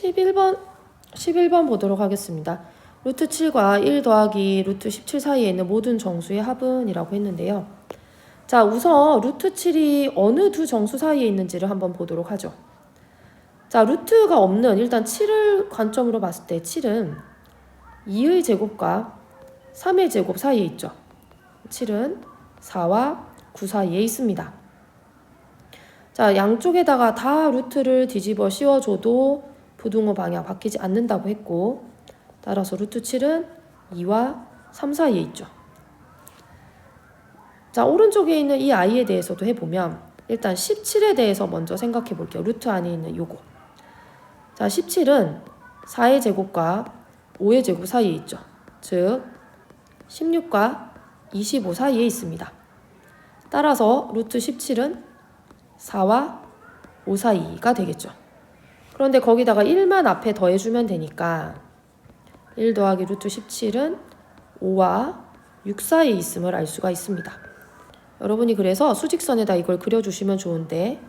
11번 보도록 하겠습니다. 루트 7과 1 더하기 루트 17 사이에 있는 모든 정수의 합은 이라고 했는데요. 자, 우선 루트 7이 어느 두 정수 사이에 있는지를 한번 보도록 하죠. 자, 루트가 없는 일단 7을 관점으로 봤을 때 7은 2의 제곱과 3의 제곱 사이에 있죠. 7은 4와 9 사이에 있습니다. 자, 양쪽에다가 다 루트를 뒤집어 씌워줘도 부등호 방향 바뀌지 않는다고 했고, 따라서 루트 7은 2와 3 사이에 있죠. 자, 오른쪽에 있는 이 i에 대해서도 해보면 일단 17에 대해서 먼저 생각해 볼게요. 루트 안에 있는 요거. 자, 17은 4의 제곱과 5의 제곱 사이에 있죠. 즉 16과 25 사이에 있습니다. 따라서 루트 17은 4와 5 사이가 되겠죠. 그런데 거기다가 1만 앞에 더해주면 되니까 1 더하기 루트 17은 5와 6 사이에 있음을 알 수가 있습니다. 여러분이 그래서 수직선에다 이걸 그려주시면 좋은데,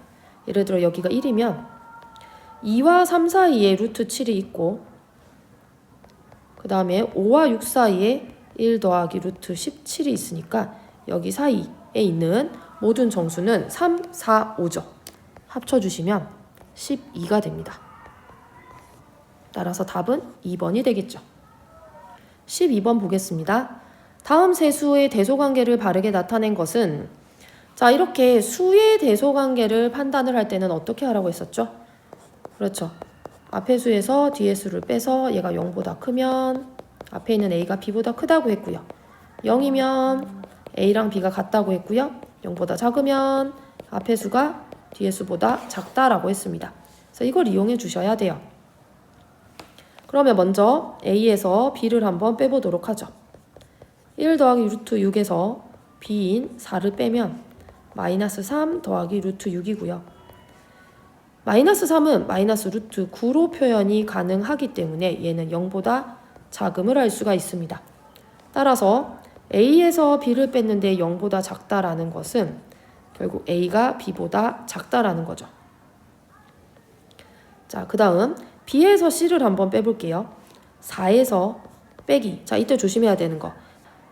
예를 들어 여기가 1이면 2와 3 사이에 루트 7이 있고, 그 다음에 5와 6 사이에 1 더하기 루트 17이 있으니까 여기 사이에 있는 모든 정수는 3, 4, 5죠. 합쳐주시면 12가 됩니다. 따라서 답은 2번이 되겠죠. 12번 보겠습니다. 다음 세 수의 대소관계를 바르게 나타낸 것은, 자, 이렇게 수의 대소관계를 판단을 할 때는 어떻게 하라고 했었죠? 그렇죠. 앞에 수에서 뒤에 수를 빼서 얘가 0보다 크면 앞에 있는 a가 b보다 크다고 했고요. 0이면 a랑 b가 같다고 했고요. 0보다 작으면 앞에 수가 뒤에 수보다 작다라고 했습니다. 그래서 이걸 이용해 주셔야 돼요. 그러면 먼저 a에서 b를 한번 빼보도록 하죠. 1 더하기 루트 6에서 b인 4를 빼면 마이너스 3 더하기 루트 6이고요. 마이너스 3은 마이너스 루트 9로 표현이 가능하기 때문에 얘는 0보다 작음을 알 수가 있습니다. 따라서 a에서 b를 뺐는데 0보다 작다라는 것은 결국 a가 b보다 작다라는 거죠. 자, 그 다음 b에서 c를 한번 빼볼게요. 4에서 빼기. 자, 이때 조심해야 되는 거.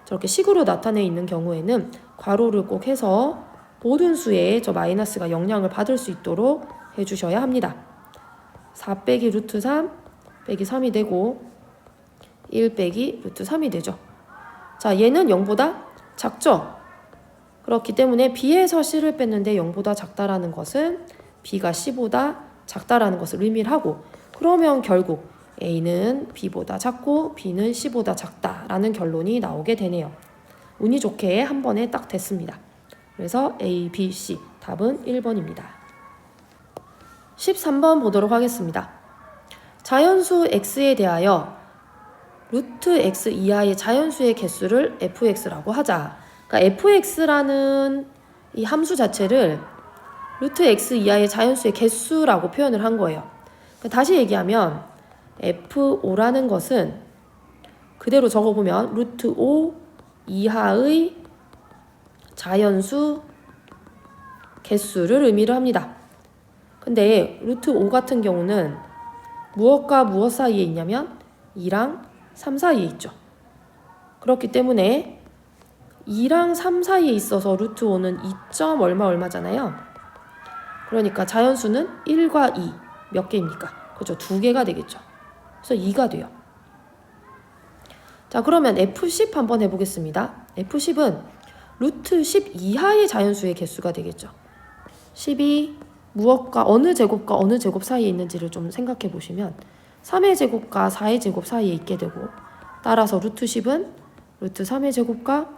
저렇게 식으로 나타내 있는 경우에는 괄호를 꼭 해서 모든 수에 저 마이너스가 영향을 받을 수 있도록 해주셔야 합니다. 4 빼기 루트 3 빼기 3이 되고 1 빼기 루트 3이 되죠. 자, 얘는 0보다 작죠? 그렇기 때문에 b에서 c를 뺐는데 0보다 작다라는 것은 b가 c보다 작다라는 것을 의미를 하고, 그러면 결국 a는 b보다 작고 b는 c보다 작다라는 결론이 나오게 되네요. 운이 좋게 한 번에 딱 됐습니다. 그래서 A, B, C 답은 1번입니다. 13번 보도록 하겠습니다. 자연수 x에 대하여 루트 x 이하의 자연수의 개수를 fx라고 하자. 그러니까 fx라는 이 함수 자체를 루트 x 이하의 자연수의 개수라고 표현을 한 거예요. 다시 얘기하면 f5라는 것은 그대로 적어보면 루트 5 이하의 자연수 개수를 의미를 합니다. 근데 루트 5 같은 경우는 무엇과 무엇 사이에 있냐면 2랑 3 사이에 있죠. 그렇기 때문에 2랑 3 사이에 있어서 루트 5는 2점 얼마잖아요. 그러니까 자연수는 1과 2 몇 개입니까? 그렇죠. 2개가 되겠죠. 그래서 2가 돼요. 자, 그러면 F10 한번 해보겠습니다. F10은 루트 10 이하의 자연수의 개수가 되겠죠. 10이 무엇과 어느 제곱과 어느 제곱 사이에 있는지를 좀 생각해 보시면 3의 제곱과 4의 제곱 사이에 있게 되고, 따라서 루트 10은 루트 3의 제곱과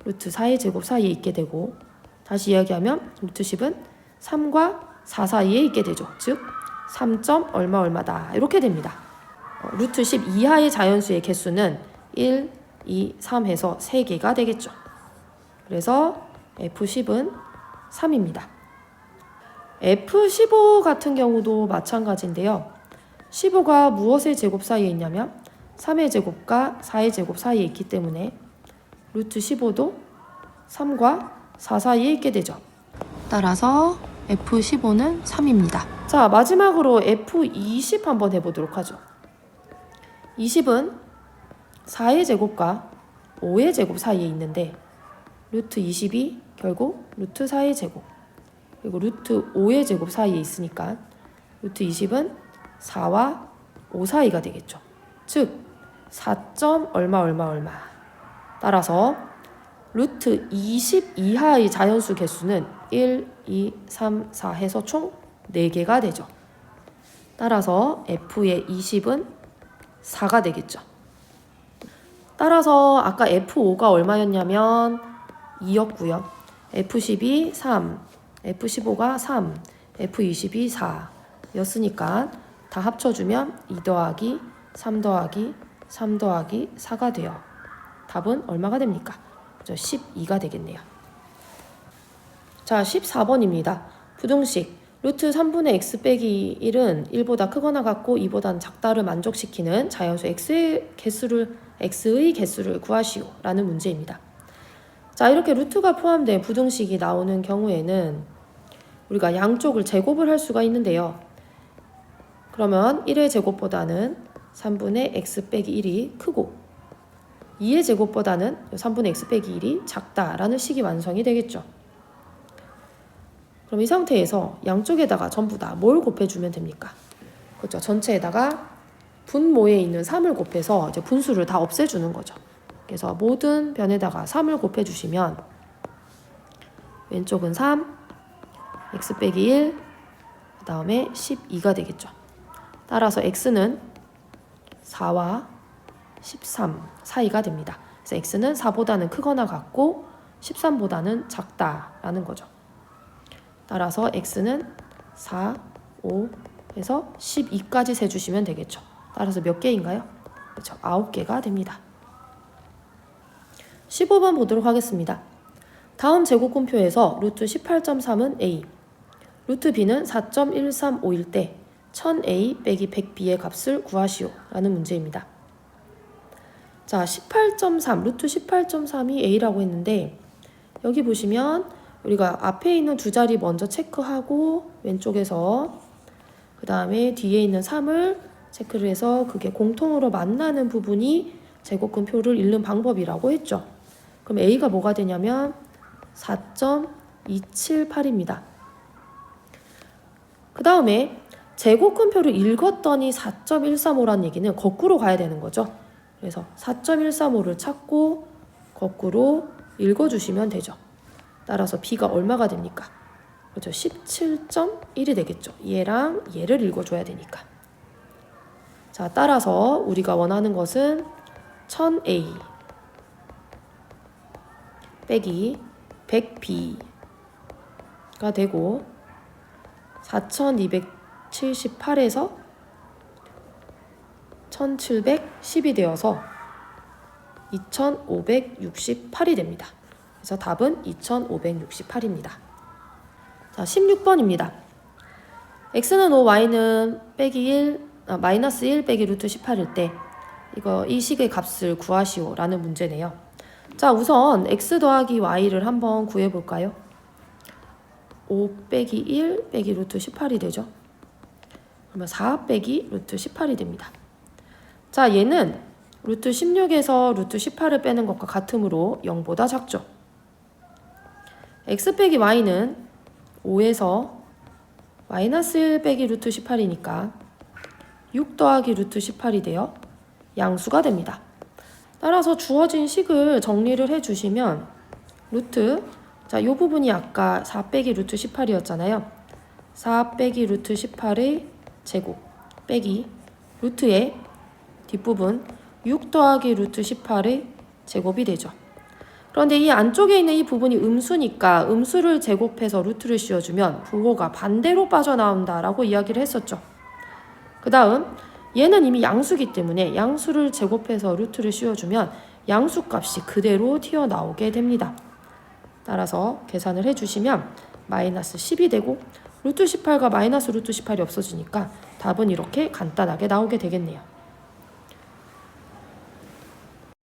루트 4의 제곱 사이에 있게 되고, 다시 이야기하면 루트 10은 3과 4 사이에 있게 되죠. 즉 3점 얼마다 이렇게 됩니다. 루트 10 이하의 자연수의 개수는 1, 2, 3 해서 3개가 되겠죠. 그래서 F10은 3입니다. F15 같은 경우도 마찬가지인데요. 15가 무엇의 제곱 사이에 있냐면 3의 제곱과 4의 제곱 사이에 있기 때문에 루트 15도 3과 4 사이에 있게 되죠. 따라서 F15는 3입니다. 자, 마지막으로 F20 한번 해보도록 하죠. 20은 4의 제곱과 5의 제곱 사이에 있는데 루트 20이 결국 루트 4의 제곱 그리고 루트 5의 제곱 사이에 있으니까 루트 20은 4와 5 사이가 되겠죠. 즉 4점 얼마 따라서 루트 20 이하의 자연수 개수는 1, 2, 3, 4 해서 총 4개가 되죠. 따라서 F의 20은 4가 되겠죠. 따라서 아까 F5가 얼마였냐면 2였고요. F12 3, F15가 3, F20이 4 였으니까 다 합쳐주면 2 더하기 3 더하기 3 더하기 4가 돼요. 답은 얼마가 됩니까? 12가 되겠네요. 자, 14번입니다. 부등식 루트 3분의 x 빼기 1은 1보다 크거나 같고 2보다는 작다를 만족시키는 자연수 x의 개수를 구하시오 라는 문제입니다. 자, 이렇게 루트가 포함된 부등식이 나오는 경우에는 우리가 양쪽을 제곱을 할 수가 있는데요. 그러면 1의 제곱보다는 3분의 x 빼기 1이 크고 2의 제곱보다는 3분의 x 빼기 1이 작다라는 식이 완성이 되겠죠. 그럼 이 상태에서 양쪽에다가 전부 다 뭘 곱해주면 됩니까? 그렇죠. 전체에다가 분모에 있는 3을 곱해서 이제 분수를 다 없애주는 거죠. 그래서 모든 변에다가 3을 곱해주시면 왼쪽은 3, x 빼기 1, 그 다음에 12가 되겠죠. 따라서 x는 4와 13 사이가 됩니다. 그래서 x는 4보다는 크거나 같고 13보다는 작다라는 거죠. 따라서 x는 4, 5 해서 12까지 세주시면 되겠죠. 따라서 몇 개인가요? 그렇죠. 9개가 됩니다. 15번 보도록 하겠습니다. 다음 제곱근표에서 루트 18.3은 a, 루트 b는 4.135일 때 1000a 빼기 100b의 값을 구하시오 라는 문제입니다. 자, 18.3, 루트 18.3이 a라고 했는데 여기 보시면 우리가 앞에 있는 두 자리 먼저 체크하고 왼쪽에서 그 다음에 뒤에 있는 3을 체크를 해서 그게 공통으로 만나는 부분이 제곱근표를 읽는 방법이라고 했죠. 그럼 a가 뭐가 되냐면 4.278입니다. 그 다음에 제곱근표를 읽었더니 4.135라는 얘기는 거꾸로 가야 되는 거죠. 그래서 4.135를 찾고 거꾸로 읽어주시면 되죠. 따라서 b가 얼마가 됩니까? 그렇죠. 17.1이 되겠죠. 얘랑 얘를 읽어줘야 되니까. 자, 따라서 우리가 원하는 것은 1000a 빼기 100b가 되고 4278에서 1710이 되어서 2568이 됩니다. 그래서 답은 2568입니다. 자, 16번입니다. x는 5, y는 마이너스 1 빼기 루트 18일 때 이 식의 값을 구하시오 라는 문제네요. 자, 우선 x 더하기 y를 한번 구해볼까요? 5 빼기 1 빼기 루트 18이 되죠. 그러면 4 빼기 루트 18이 됩니다. 자, 얘는 루트 16에서 루트 18을 빼는 것과 같으므로 0보다 작죠. x 빼기 y는 5에서 마이너스 1 빼기 루트 18이니까 6 더하기 루트 18이 되어 양수가 됩니다. 따라서 주어진 식을 정리를 해주시면 루트, 자, 이 부분이 아까 4 빼기 루트 18이었잖아요. 4 빼기 루트 18의 제곱 빼기 루트의 뒷부분 6 더하기 루트 18의 제곱이 되죠. 그런데 이 안쪽에 있는 이 부분이 음수니까 음수를 제곱해서 루트를 씌워주면 부호가 반대로 빠져나온다라고 이야기를 했었죠. 그 다음 얘는 이미 양수기 때문에 양수를 제곱해서 루트를 씌워주면 양수값이 그대로 튀어나오게 됩니다. 따라서 계산을 해주시면 마이너스 10이 되고 루트 18과 마이너스 루트 18이 없어지니까 답은 이렇게 간단하게 나오게 되겠네요.